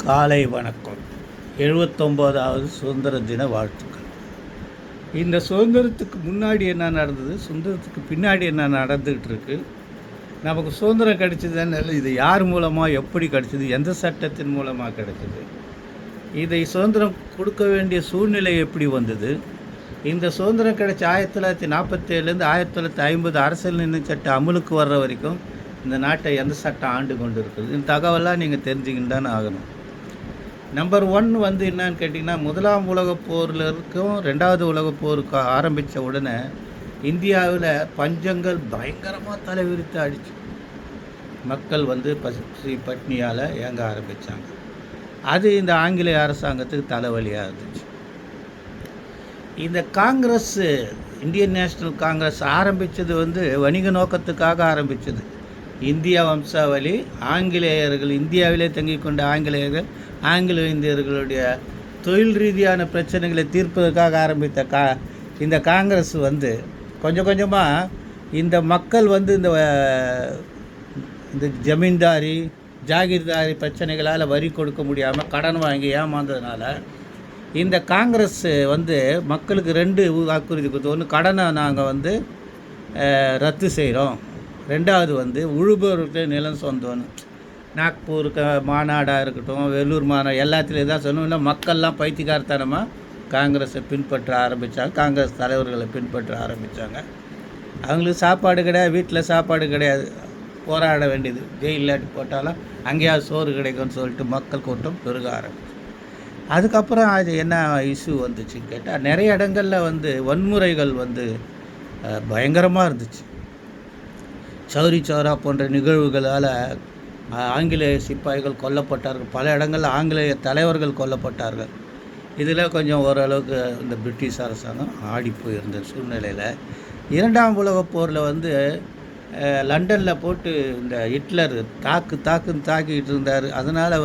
காலை வணக்கம். 79வது சுதந்திர தின வாழ்த்துக்கள். இந்த சுதந்திரத்துக்கு முன்னாடி என்ன நடந்தது, சுதந்திரத்துக்கு பின்னாடி என்ன நடந்துக்கிட்டு இருக்கு, நமக்கு சுதந்திரம் கிடைச்சதுன்னு இது யார் மூலமாக எப்படி கிடைச்சிது, எந்த சட்டத்தின் மூலமாக கிடைச்சிது, இதை சுதந்திரம் கொடுக்க வேண்டிய சூழ்நிலை எப்படி வந்தது, இந்த சுதந்திரம் கிடைச்ச 1947லேருந்து 1950 அரசியல் நிர்ணய சட்டம் அமலுக்கு வர்ற வரைக்கும் இந்த நாட்டை எந்த சட்டம் ஆண்டு கொண்டு இருக்குது, இந்த தகவலாம் நீங்கள் தெரிஞ்சுக்கின்னு தானே ஆகணும். நம்பர் 1 என்னன்னு கேட்டிங்கன்னா, முதலாம் உலகப் போரில் இருக்கும் 2வது உலகப் போருக்கு ஆரம்பித்த உடனே இந்தியாவில் பஞ்சங்கள் பயங்கரமாக தலைவிரித்து அடிச்சு மக்கள் பசி பட்னியால் ஏங்க ஆரம்பித்தாங்க. அது இந்த ஆங்கிலேய அரசாங்கத்துக்கு தலைவலியாக இருந்துச்சு. இந்த காங்கிரஸ், இந்தியன் நேஷ்னல் காங்கிரஸ் ஆரம்பித்தது வணிக நோக்கத்துக்காக ஆரம்பித்தது. இந்திய வம்சாவளி ஆங்கிலேயர்கள், இந்தியாவிலே தங்கிக் கொண்ட ஆங்கிலேயர்கள் ஆங்கில இந்தியர்களுடைய தொழில் ரீதியான பிரச்சனைகளை தீர்ப்பதற்காக ஆரம்பித்த இந்த காங்கிரஸ் கொஞ்சம் கொஞ்சமாக இந்த மக்கள் இந்த ஜமீன்தாரி ஜாகீர்தாரி பிரச்சனைகளால் வரி கொடுக்க முடியாமல் கடன் வாங்கி ஏமாந்ததுனால இந்த காங்கிரஸ் மக்களுக்கு 2 வாக்குறுதி கொடுத்து, ஒன்று கடனை நாங்கள் ரத்து செய்கிறோம், 2வது உழுபவர்கிட்ட நிலம் சொந்தம்னு. நாக்பூர் மாநாடாக இருக்கட்டும், வெள்ளூர் மாநாடு எல்லாத்துலேயும் தான் சொன்னோம். இல்லை மக்கள்லாம் பைத்தியக்காரத்தனமாக காங்கிரஸை பின்பற்ற ஆரம்பித்தாங்க, காங்கிரஸ் தலைவர்களை பின்பற்ற ஆரம்பித்தாங்க. அவங்களுக்கு சாப்பாடு கிடையாது, வீட்டில் சாப்பாடு கிடையாது, போராட வேண்டியது, ஜெயிலாட்டி போட்டாலும் அங்கேயாவது சோறு கிடைக்கும்னு சொல்லிட்டு மக்கள் கூட்டம் பெருக ஆரம்பிச்சு. அதுக்கப்புறம் அது என்ன இஷ்யூ வந்துச்சுன்னு கேட்டால், நிறைய இடங்களில் வன்முறைகள் பயங்கரமாக இருந்துச்சு. சௌரி சௌரா போன்ற நிகழ்வுகளால் ஆங்கிலேய சிப்பாய்கள் கொல்லப்பட்டார்கள், பல இடங்களில் ஆங்கிலேய தலைவர்கள் கொல்லப்பட்டார்கள். இதில் கொஞ்சம் ஓரளவுக்கு இந்த பிரிட்டிஷ் அரசாங்கம் ஆடி போயிருந்த சூழ்நிலையில் 2ஆம் உலகப் போரில் லண்டனில் போட்டு இந்த ஹிட்லர் தாக்குன்னு தாக்கிட்டு இருந்தார். அதனால்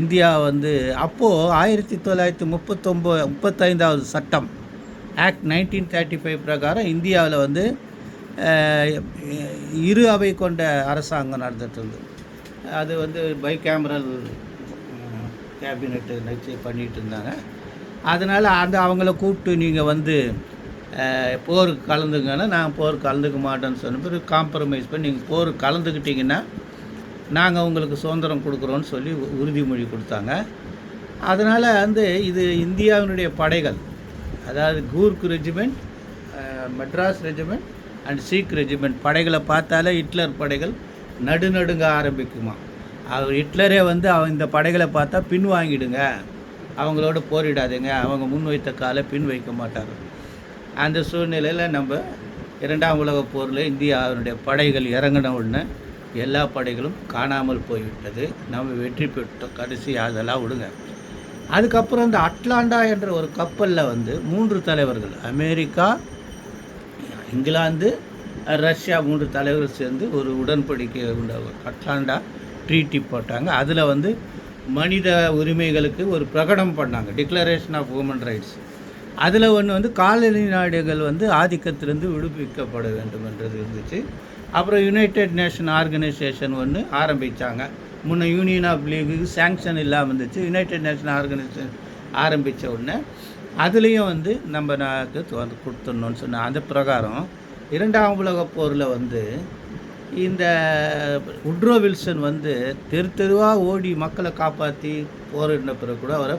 இந்தியா அப்போது 1935வது சட்டம் ஆக்ட் 1935 பிரகாரம் இந்தியாவில் இரு அவை கொண்ட அரசாங்கம் நடந்துட்டு இருந்தது. அது பை கேமரல் கேபினெட்டு நிச்சயம் பண்ணிகிட்டு இருந்தாங்க. அதனால் அவங்கள கூப்பிட்டு நீங்கள் போருக்கு கலந்துங்கன்னா, நான் போருக்கு கலந்துக்க மாட்டேன்னு சொன்ன பிறகு காம்ப்ரமைஸ் பண்ணி நீங்கள் போருக்கு கலந்துக்கிட்டிங்கன்னா நாங்கள் உங்களுக்கு சுதந்திரம் கொடுக்குறோன்னு சொல்லி உறுதிமொழி கொடுத்தாங்க. அதனால் இது இந்தியாவினுடைய படைகள், அதாவது Coorg regiment, Madras regiment and Sikh regiment படைகளை பார்த்தாலே ஹிட்லர் படைகள் நடுநடுங்க ஆரம்பிக்குமா. அவர் ஹிட்லரே இந்த படைகளை பார்த்தா பின் வாங்கிடுங்க, அவங்களோட போரிடாதீங்க, அவங்க முன்வைத்த காலை பின் வைக்க மாட்டாங்க. அந்த சூழ்நிலையில் நம்ம 2ஆம் உலகப் போரில் இந்தியாவினுடைய படைகள் இறங்கின உடனே எல்லா படைகளும் காணாமல் போய்விட்டது. நம்ம வெற்றி பெற்றோம் கடைசி, அதெல்லாம் விடுங்க. அதுக்கப்புறம் இந்த அட்லாண்டா என்ற ஒரு கப்பலில் 3 தலைவர்கள், அமெரிக்கா, இங்கிலாந்து, ரஷ்யா 3 தலைவர்கள் சேர்ந்து ஒரு உடன்படிக்கை அட்லாண்டா ட்ரீட்டி போட்டாங்க. அதில் மனித உரிமைகளுக்கு ஒரு பிரகடனம் பண்ணாங்க, டிக்ளரேஷன் ஆஃப் ஹியூமன் ரைட்ஸ். அதில் ஒன்று காலனி நாடுகள் ஆதிக்கத்திலிருந்து விடுவிக்கப்பட வேண்டும் என்றது இருந்துச்சு. அப்புறம் யுனைடெட் நேஷன் ஆர்கனைசேஷன் ஒன்று ஆரம்பித்தாங்க. முன்ன யூனியன் ஆஃப் லீகுக்கு சேங்ஷன் இல்லாமல் இருந்துச்சு. யுனைடெட் நேஷன் ஆர்கனைசேஷன் ஆரம்பித்த உடனே அதுலேயும் நம்ம நாக்கு கொடுத்துடணும்னு சொன்ன அந்த பிரகாரம் 2ஆம் உலகப் போரில் இந்த உட்ரோ வில்சன் தெருவாக ஓடி மக்களை காப்பாற்றி போரிட்ட பிறகு கூட அவரை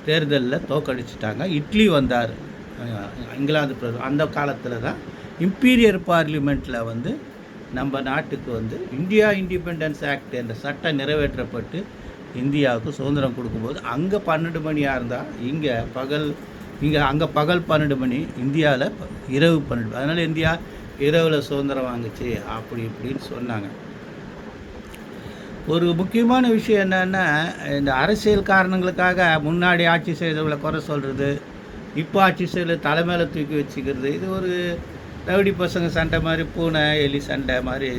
தேர்தலில் தோக்கடிச்சிட்டாங்க. இட்லி வந்தார், இங்கிலாந்து பிரதமர். அந்த காலத்தில் தான் இம்பீரியர் பார்லிமெண்ட்டில் நம்ம நாட்டுக்கு இந்தியா இண்டிபெண்டன்ஸ் ஆக்ட் என்ற சட்டம் நிறைவேற்றப்பட்டு இந்தியாவுக்கு சுதந்திரம் கொடுக்கும்போது அங்கே 12 மணியாக இருந்தால் அங்கே பகல் 12 மணி, இந்தியாவில் இரவு 12. அதனால் இந்தியா இரவில் சுதந்திரம் வாங்குச்சு அப்படி இப்படின்னு சொன்னாங்க. ஒரு முக்கியமான விஷயம் என்னென்னா, இந்த அரசியல் காரணங்களுக்காக முன்னாடி ஆட்சி செய்தவங்களை குறை சொல்கிறது, இப்போ ஆட்சி செய்கிற தலைமையில் தூக்கி வச்சுக்கிறது, இது ஒரு ரவுடி பசங்க சண்டை மாதிரி, பூனை எலி சண்டை மாதிரி,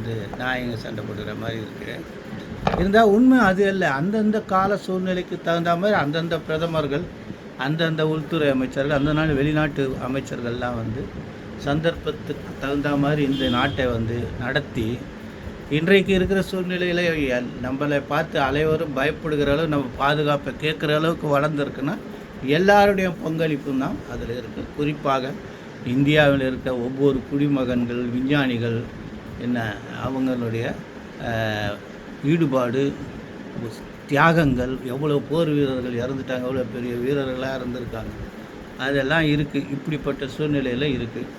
இது நாயங்க சண்டை போடுற மாதிரி இருக்குது. இருந்தால் உண்மை அது இல்லை. அந்தந்த கால சூழ்நிலைக்கு தகுந்த மாதிரி அந்தந்த பிரதமர்கள், அந்தந்த உள்துறை அமைச்சர்கள், அந்த நாள் வெளிநாட்டு அமைச்சர்கள்லாம் சந்தர்ப்பத்துக்கு தகுந்த மாதிரி இந்த நாட்டை நடத்தி இன்றைக்கு இருக்கிற சூழ்நிலையில் நம்மளை பார்த்து அனைவரும் பயப்படுகிற அளவு நம்ம பாதுகாப்பை கேட்குற அளவுக்கு வளர்ந்துருக்குன்னா எல்லாருடைய பங்களிப்பும் தான் அதில் இருக்குது. குறிப்பாக இந்தியாவில் இருக்க ஒவ்வொரு குடிமகன்கள், விஞ்ஞானிகள் என்ன அவங்களுடைய ஈடுபாடு, தியாகங்கள், எவ்வளோ போர் வீரர்கள் இறந்துட்டாங்க, எவ்வளோ பெரிய வீரர்களாக இருந்திருக்காங்க, அதெல்லாம் இருக்குது. இப்படிப்பட்ட சூழ்நிலையில் இருக்குது.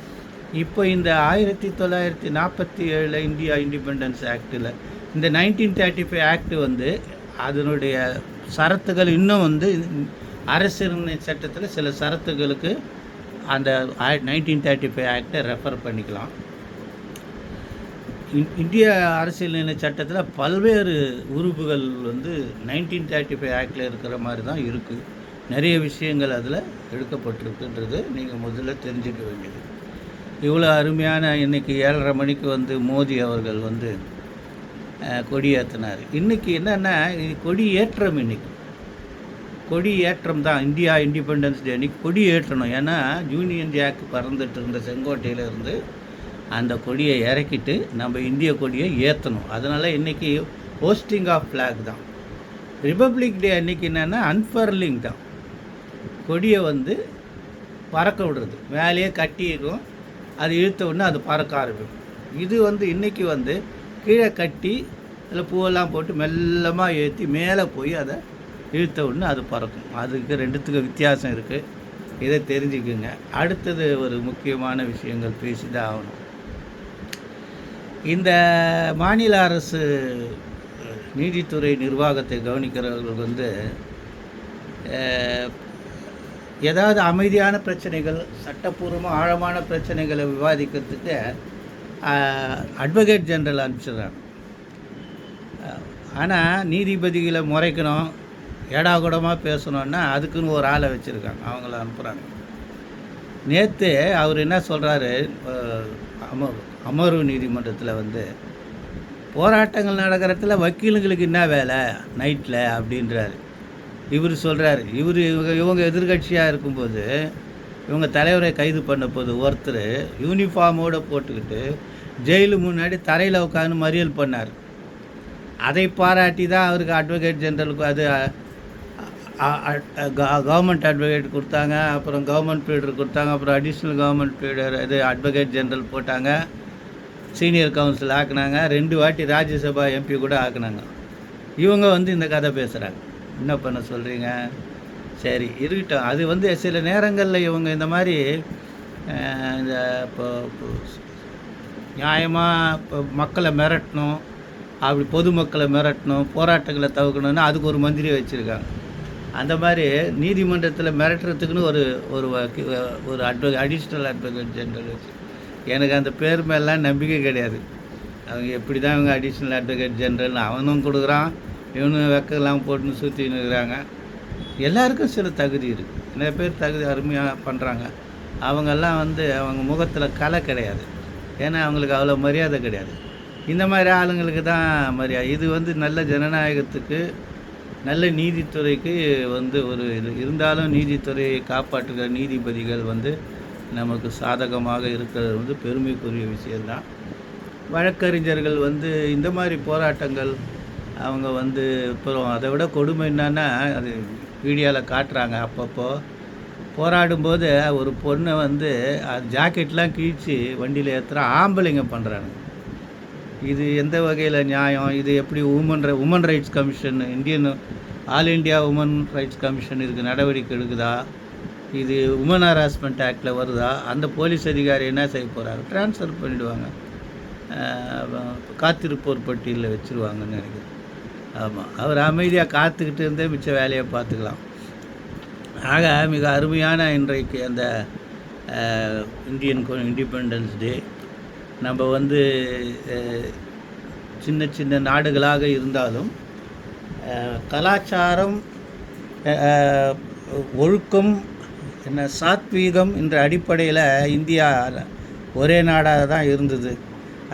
இப்போ இந்த 1947 இந்தியா இண்டிபெண்டன்ஸ் ஆக்டில் இந்த 1935 ஆக்ட் வந்து அதனுடைய சரத்துகள் இன்னும் வந்து அரசியலமை சட்டத்தில் சில சரத்துகளுக்கு அந்த 1935 ஆக்டை ரெஃபர் பண்ணிக்கலாம். இந்திய அரசியலமை சட்டத்தில் பல்வேறு உறுப்புகள் வந்து 1935 ஆக்டில் இருக்கிற மாதிரி தான் இருக்குது. நிறைய விஷயங்கள் அதில் எடுக்கப்பட்டிருக்குன்றது நீங்கள் முதல்ல தெரிஞ்சுக்க வேண்டியது. இவ்வளோ அருமையான இன்றைக்கி 7:30 மணிக்கு வந்து மோடி அவர்கள் வந்து கொடி ஏற்றினார். இன்றைக்கி என்னென்னா கொடி ஏற்றம், இன்றைக்கி கொடி ஏற்றம் தான். இந்தியா இண்டிபெண்டன்ஸ் டே அன்றைக்கி கொடி ஏற்றணும். ஏன்னா யூனியன் ஜாக் பறந்துட்டு இருந்த செங்கோட்டையிலேருந்து அந்த கொடியை இறக்கிட்டு நம்ம இந்திய கொடியை ஏற்றணும். அதனால் இன்றைக்கி ஹோஸ்டிங் ஆஃப் ஃப்ளாக் தான். ரிப்பப்ளிக் டே அன்றைக்கி என்னென்னா அன்ஃபர்லிங் தான். கொடியை வந்து பறக்க விடுறது, மேலேயே கட்டியிருக்கும், அது இழுத்த உடனே அது பறக்க ஆரம்பிக்கும். இது வந்து இன்றைக்கி வந்து கீழே கட்டி அதில் பூவெல்லாம் போட்டு மெல்லமாக ஏற்றி மேலே போய் அதை இழுத்த உடனே அது பறக்கும். அதுக்கு ரெண்டுத்துக்கு வித்தியாசம் இருக்குது. இதை தெரிஞ்சுக்குங்க. அடுத்தது ஒரு முக்கியமான விஷயங்கள் பேசி தான் ஆகணும். இந்த மாநில அரசு நீதித்துறை நிர்வாகத்தை கவனிக்கிறவர்கள் வந்து ஏதாவது அமைதியான பிரச்சனைகள், சட்டப்பூர்வமாக ஆழமான பிரச்சனைகளை விவாதிக்கிறதுக்கு அட்வொகேட் ஜெனரல் அனுப்பிச்சிடுறாங்க. ஆனால் நீதிபதிகளை முறைக்கணும், ஏடாகூடமாக பேசணுன்னா அதுக்குன்னு ஒரு ஆளை வச்சுருக்காங்க, அவங்கள அனுப்புகிறாங்க. நேற்று அவர் என்ன சொல்கிறாரு, அமர்வு நீதிமன்றத்தில் வந்து போராட்டங்கள் நடக்கிறதுல வக்கீலுங்களுக்கு என்ன வேலை நைட்டில் அப்படின்றாரு. இவர் சொல்கிறார், இவங்க எதிர்கட்சியாக இருக்கும்போது இவங்க தலைவரை கைது பண்ண போது ஒருத்தர் யூனிஃபார்மோடு போட்டுக்கிட்டு ஜெயிலு முன்னாடி தரையில் உட்காந்து மறியல் பண்ணார். அதை பாராட்டி தான் அவருக்கு அட்வொகேட் ஜெனரலுக்கு அது கவர்மெண்ட் அட்வொகேட் கொடுத்தாங்க, அப்புறம் கவர்மெண்ட் ப்ளீடர் கொடுத்தாங்க, அப்புறம் அடிஷ்னல் கவர்மெண்ட் ப்ளீடர் இது அட்வொகேட் ஜெனரல் போட்டாங்க, சீனியர் கவுன்சில் ஆக்குனாங்க, 2 வாட்டி ராஜ்யசபா எம்பி கூட ஆக்குனாங்க. இவங்க வந்து இந்த கதை பேசுகிறாங்க. என்ன பண்ண சொல்கிறீங்க? சரி இருக்கட்டும். அது வந்து சில நேரங்களில் இவங்க இந்த மாதிரி இந்த இப்போ நியாயமாக இப்போ மக்களை மிரட்டணும், அப்படி பொதுமக்களை மிரட்டணும், போராட்டங்களை தவிர்க்கணும்னு அதுக்கு ஒரு மந்திரியை வச்சுருக்காங்க. அந்த மாதிரி நீதிமன்றத்தில் மிரட்டுறதுக்குன்னு ஒரு அடிஷ்னல் அட்வொகேட் ஜெனரல் வச்சு, எனக்கு அந்த பேர் மேலாம் நம்பிக்கை கிடையாது. அவங்க எப்படி தான் இவங்க அடிஷ்னல் அட்வொகேட் ஜெனரல்னு அவனும் கொடுக்குறான், இவனும் வெக்கலாம் போட்டுன்னு சுற்றின்னு இருக்கிறாங்க. எல்லாருக்கும் சில தகுதி இருக்குது. நிறைய பேர் தகுதி அருமையாக பண்ணுறாங்க. அவங்கெல்லாம் வந்து அவங்க முகத்தில் கலை கிடையாது, ஏன்னா அவங்களுக்கு அவ்வளோ மரியாதை கிடையாது. இந்த மாதிரி ஆளுங்களுக்கு தான் மரியாதை. இது வந்து நல்ல ஜனநாயகத்துக்கு, நல்ல நீதித்துறைக்கு வந்து ஒரு இது இருந்தாலும் நீதித்துறையை காப்பாற்றுகிற நீதிபதிகள் வந்து நமக்கு சாதகமாக இருக்கிறது வந்து பெருமைக்குரிய விஷயந்தான். வழக்கறிஞர்கள் வந்து இந்த மாதிரி போராட்டங்கள் அவங்க வந்து அப்புறம் அதை விட கொடுமை என்னன்னா, அது வீடியோவில் காட்டுறாங்க. அப்பப்போ போராடும்போது ஒரு பொண்ணை வந்து ஜாக்கெட்லாம் கிழித்து வண்டியில் ஏற்றுற ஆம்பளைங்க பண்ணுறாங்க. இது எந்த வகையில் நியாயம்? இது எப்படி woman rights commission, all India woman rights commission இதுக்கு நடவடிக்கை எடுக்குதா? இது உமன் ஹராஸ்மெண்ட் ஆக்டில் வருதா? அந்த போலீஸ் அதிகாரி என்ன செய்ய போகிறாங்க? ட்ரான்ஸ்ஃபர் பண்ணிவிடுவாங்க, காத்திருப்போர் பட்டியலில் வச்சுருவாங்கன்னு நினைக்கிறேன். ஆமாம், அவர் அமைதியாக காத்துக்கிட்டு இருந்தே மிச்ச வேலையை பார்த்துக்கலாம். ஆக மிக அருமையான இன்றைக்கு அந்த இந்தியன் இண்டிபெண்டன்ஸ் டே. நம்ம வந்து சின்ன சின்ன நாடுகளாக இருந்தாலும் கலாச்சாரம், ஒழுக்கம், என்ன சாத்வீகம் என்ற அடிப்படையில் இந்தியா ஒரே நாடாக தான் இருந்தது.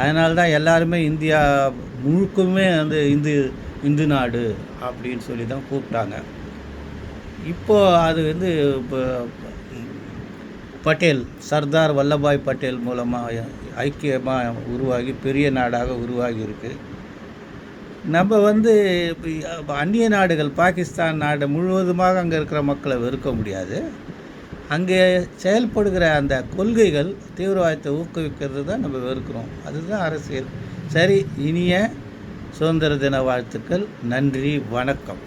அதனால தான் எல்லாருமே இந்தியா முழுக்குமே வந்து இந்து நாடு அப்படின்னு சொல்லி தான் கூப்பிட்டாங்க. இப்போது அது வந்து இப்போ பட்டேல், சர்தார் வல்லபாய் பட்டேல் மூலமாக ஐக்கியமாக உருவாகி பெரிய நாடாக உருவாகி இருக்குது. நம்ம வந்து இப்போ அந்நிய நாடுகள், பாகிஸ்தான் நாடு முழுவதுமாக அங்கே இருக்கிற மக்களை வெறுக்க முடியாது. அங்கே செயல்படுகிற அந்த கொள்கைகள் தீவிரவாதத்தை ஊக்குவிக்கிறது தான் நம்ம வெறுக்கிறோம். அதுதான் அரசியல். சரி, இனிய சுதந்திர தின வாழ்த்துக்கள். நன்றி, வணக்கம்.